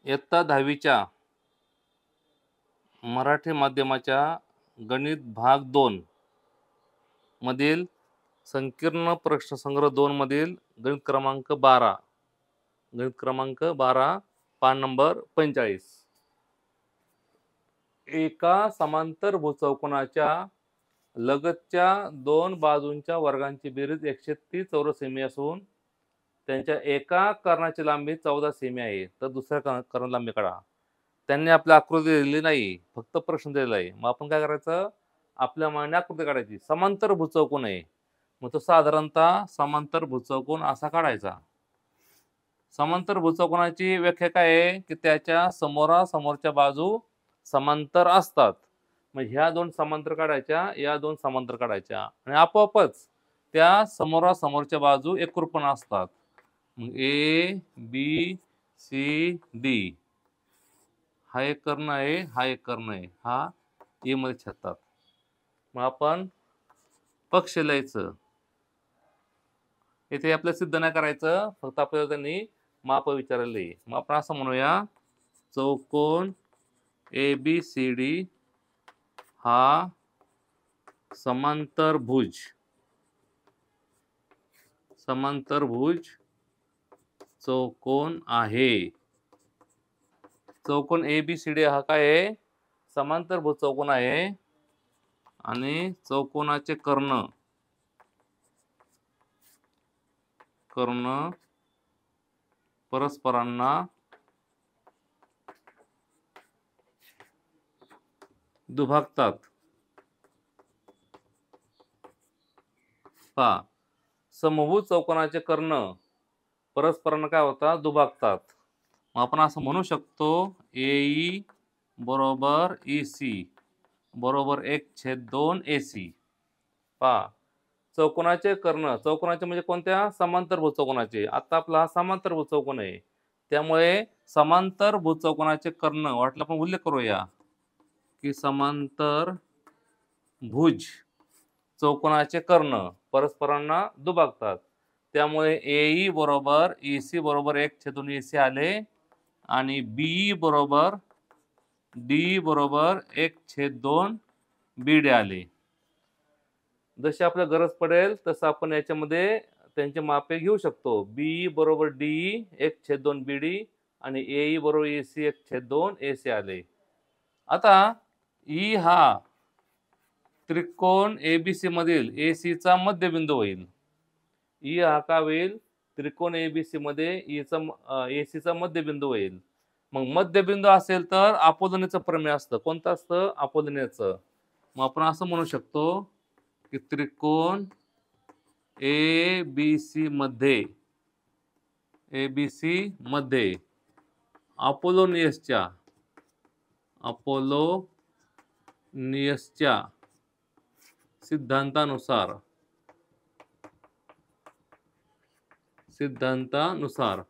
इयत्ता 10वीच्या मराठी माध्यमाच्या गणित भाग 2 मधील संकीर्ण प्रश्नसंग्रह 2 मधील गणित क्रमांक 12 पान नंबर 45. एका समांतर भूचौकोनाच्या लगतच्या दोन बाजूंच्या वर्गांची बेरीज 130 चौरस सेमी असून त्यांच्या एका कर्णाची लांबी 14 सेमी आहे. तर दुसऱ्या कर्ण लांबी काढा. त्यांनी आपली आकृती दिलेली नाही, फक्त प्रश्न दिलेला आहे. मग आपण काय करायचं, आपल्या मनाने आकृती काढायची. समांतर भूचौकोन आहे, मग तो साधारणतः समांतर भूचौकोन असा काढायचा. समांतर भूचौकोनाची व्याख्या काय आहे की त्याच्या समोरासमोरच्या बाजू समांतर असतात. मग ह्या दोन समांतर काढायच्या, या दोन समांतर काढायच्या आणि आपोआपच त्या समोरासमोरच्या बाजू एकरूप असतात. मग ए बी सी डी हा एक कर्ण आहे, हा एक कर्ण आहे, हा ए मध्ये छेदतात. मग आपण पक्ष लिहायचं. इथे आपल्याला सिद्ध नाही करायचं, फक्त आपल्याला त्यांनी माप विचारले. मग आपण असं म्हणूया, चौकोन ABCD हा समांतरभुज चौकोन आहे. चौकोन ABCD हा काय आहे, समांतरभुज चौकोन आहे आणि चौकोनाचे कर्ण परस्परांना दुभागतात. पहा, समभुज चौकोनाचे कर्ण परस्परांना काय होतात, दुभागतात. मग आपण असं म्हणू शकतो, AE बरोबर EC बरोबर 1/2 AC. पहा, चौकोनाचे कर्ण, चौकोनाचे म्हणजे कोणत्या, समांतर भूचौकोनाचे. आता आपला हा समांतर भूचौकोन आहे, त्यामुळे समांतर भूचौकोनाचे कर्ण वाटलं आपण उल्लेख करूया की समांतर भुज चौकोनाचे कर्ण परस्परांना दुभागतात. त्यामुळे AE बरोबर EC बरोबर 1/2 AC आले आणि BE बरोबर DE बरोबर 1/2 BD आले. जशी आपल्याला गरज पडेल तसं आपण याच्यामध्ये त्यांचे मापे घेऊ शकतो. BE बरोबर DE 1/2 BD आणि AE बरोबर EC 1/2 AC आले. आता E हा त्रिकोण ABC मधील AC चा मध्यबिंदू होईल. E हा का होईल, त्रिकोण ABC मध्ये AC चा मध्यबिंदू होईल. मग मध्यबिंदू असेल तर अपोलनीचं प्रमेय असतं. कोणतं असतं, अपोलनीचं. मग आपण असं म्हणू शकतो की त्रिकोण ABC मध्ये अपोलोनियसच्या सिद्धांतानुसार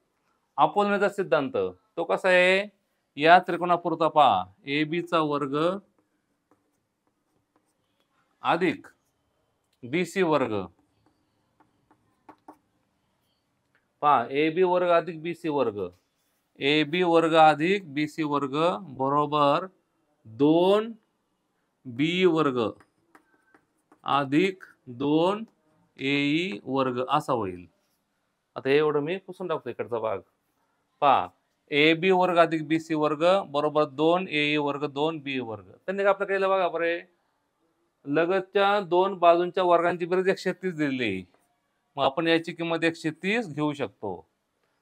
अपोलनीचा सिद्धांत तो कसा आहे, या त्रिकोणापुरता पहा, AB चा वर्ग अधिक BC वर्ग. पहा, AB वर्ग अधिक BC वर्ग, AB वर्ग अधिक BC वर्ग बरोबर 2BE वर्ग अधिक 2AE वर्ग असा होईल. आता एवढं मी पुसून टाकतो इकडचा भाग. पहा, AB वर्ग अधिक BC वर्ग बरोबर 2AE वर्ग 2BE वर्ग. त्यांनी आपलं केलं बघा बरे, लगतच्या दोन बाजूंच्या वर्गांची बेरीज 130 दिलेली. मग आपण याची किंमत 130 घेऊ शकतो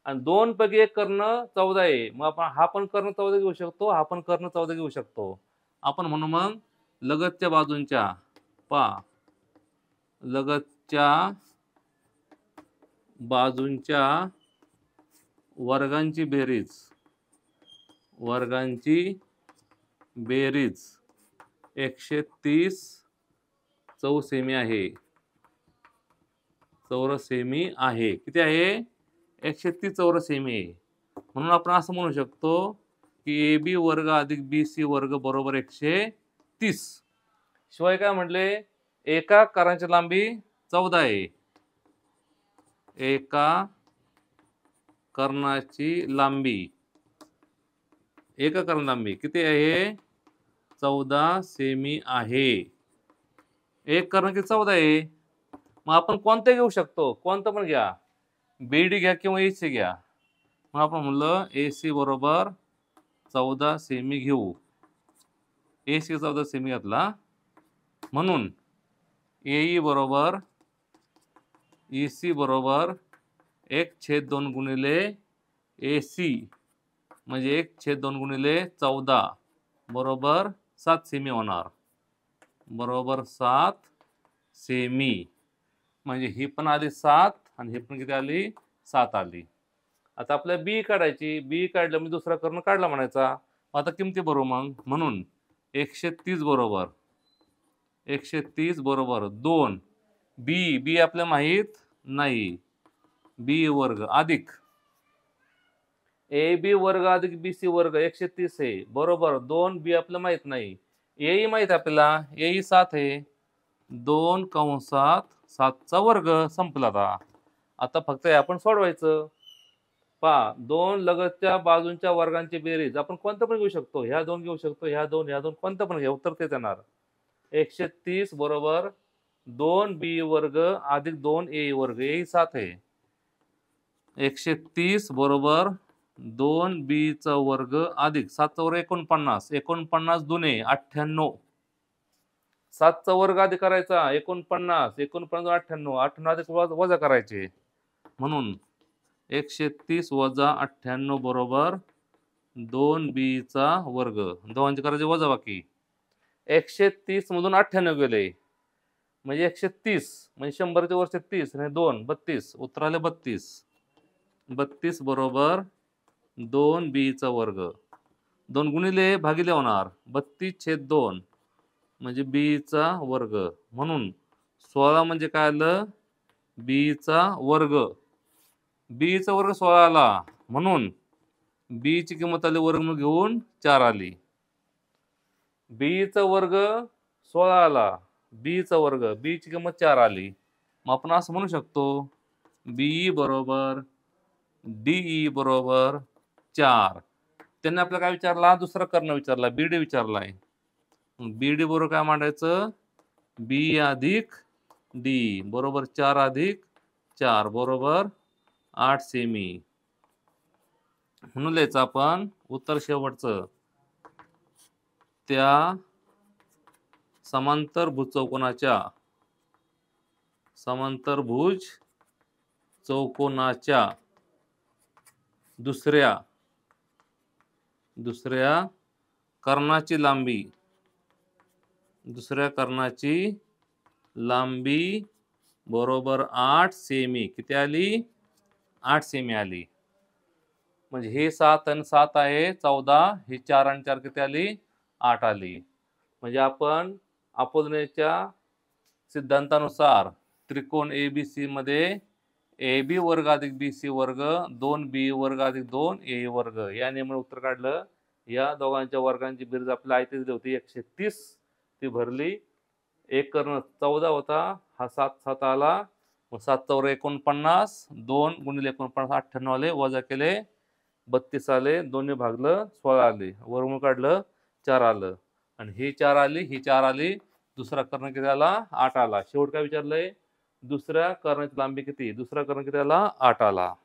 आणि 2 पैकी एक कर्ण 14 आहे. मग आपण हा पण कर्ण 14 घेऊ शकतो, हा पण कर्ण 14 घेऊ शकतो. आपण म्हणू मग लगतच्या बाजूंच्या, पहा, लगतच्या बाजूंच्या वर्गांची बेरीज 130 चौरस सेमी आहे. किती आहे, 130 चौरस सेमी आहे. म्हणून आपण असं म्हणू शकतो की AB वर्ग अधिक BC वर्ग बरोबर 130. शिवाय काय म्हटले, एका कर्णाची लांबी 14 आहे. एका कर्णाची लांबी एक कर्ण लांबी किती आहे 14 सेमी आहे. एक कर्ण किती 14 आहे. मग आपण कोणते घेऊ शकतो कोणतं पण घ्या बीडी घ्या किंवा एसी घ्या. मग आपण म्हणलं एसी बरोबर 14 सेमी घेऊ. एसी 14 सेमी घातला म्हणून एई बरोबर ईसी बरोबर 1/2 गुणिले एसी म्हणजे 1/2 गुणिले 14 बरोबर 7 सेमी होणार. बरोबर 7 सेमी म्हणजे ही पण आली 7 आणि ही पण किती आली 7 आली. आता आपल्याला बी काढायची. बी काढलं मी दुसरा कर्ण काढला म्हणायचा. आता किमती भरू मग म्हणून 130 बरोबर 130 बरोबर 2 बी बी आपल्याला माहीत नाही बी वर्ग अधिक ए बी वर्ग अधिक बी सी वर्ग 130 आहे बरोबर 2 बी आपल्याला माहित नाही. एई माहित आपल्याला एई 7 आहे 2 कंसात 7चा वर्ग संपला. आता फक्त आपण सोडवायचं. पहा 2 लगतच्या बाजूंच्या वर्गांची बेरीज आपण कोणतं पण घेऊ शकतो. ह्या 2 घेऊ शकतो ह्या 2 कोणतं पण घ्या उत्तर तेच येणार. 130 बरोबर 2 बी वर्ग अधिक 2 ए वर्ग ए 7 आहे. 130 बरोबर 2 बी चा वर्ग अधिक 7चा वर्ग 49 49 दुने 98 7चा वर्ग अधिक करायचा 49 49 98 98 अधिक वजा करायचे म्हणून 130 वजा 98 बरोबर 2 बी चा वर्ग दोघांचे करायचे वजा बाकी 130 मधून 98 गेले म्हणजे 130 म्हणजे 100 चे वरचे 30 आणि 2 32 उत्तर आले 32 बरोबर 2 बी चा वर्ग 2 गुणिले भागिले होणार 32/2 म्हणजे बी चा वर्ग म्हणून 16 म्हणजे काय आलं बी चा वर्ग बी चा वर्ग 16 आला म्हणून बी ची किंमत आली वर्गमूळ घेऊन 4 आली. बी चा वर्ग 16 आला बी चा वर्ग बी ची किंमत 4 आली. मग आपण असं म्हणू शकतो बी बरोबर डीई बरोबर 4. त्यांनी आपल्याला काय विचारला दुसरा कर्ण विचारला बीडी विचारलाय. बीडी बरोबर काय मांडायचं बी अधिक डी बरोबर 4 अधिक 4 बरोबर 8 सेमी म्हणून लिहायचं आपण उत्तर शेवटचं त्या समांतरभुज चौकोनाच्या दुसऱ्या कर्णाची लांबी बरोबर 8 सेमी किती आली 8 सेमी आली. म्हणजे हे 7 आणि 7 आहे 14 हे 4 आणि 4 किती आली 8 आली. म्हणजे आपण अपोलनेच्या सिद्धांतानुसार त्रिकोण एबीसी मध्ये ए बी वर्ग अधिक बी सी वर्ग 2 बी वर्ग अधिक 2 ए वर्ग या नियमाने उत्तर काढलं. या दोघांच्या वर्गांची बेरीज आपल्याला आयती दिली होती 130 ती भरली. एक कर्ण 14 होता हा 7 आला मग 7चा वर्ग 49 2 गुणिले 49 98 आले वजा केले 32 आले 2 ने भागलं 16 आले वर्गमूळ काढलं 4 आलं आणि ही 4 आली ही 4 आली दुसरा कर्ण किती आला 8 आला. शेवट काय विचारलंय दुसऱ्या कर्णाची लांबी किती दुसरा कर्ण किती आला 8 आला.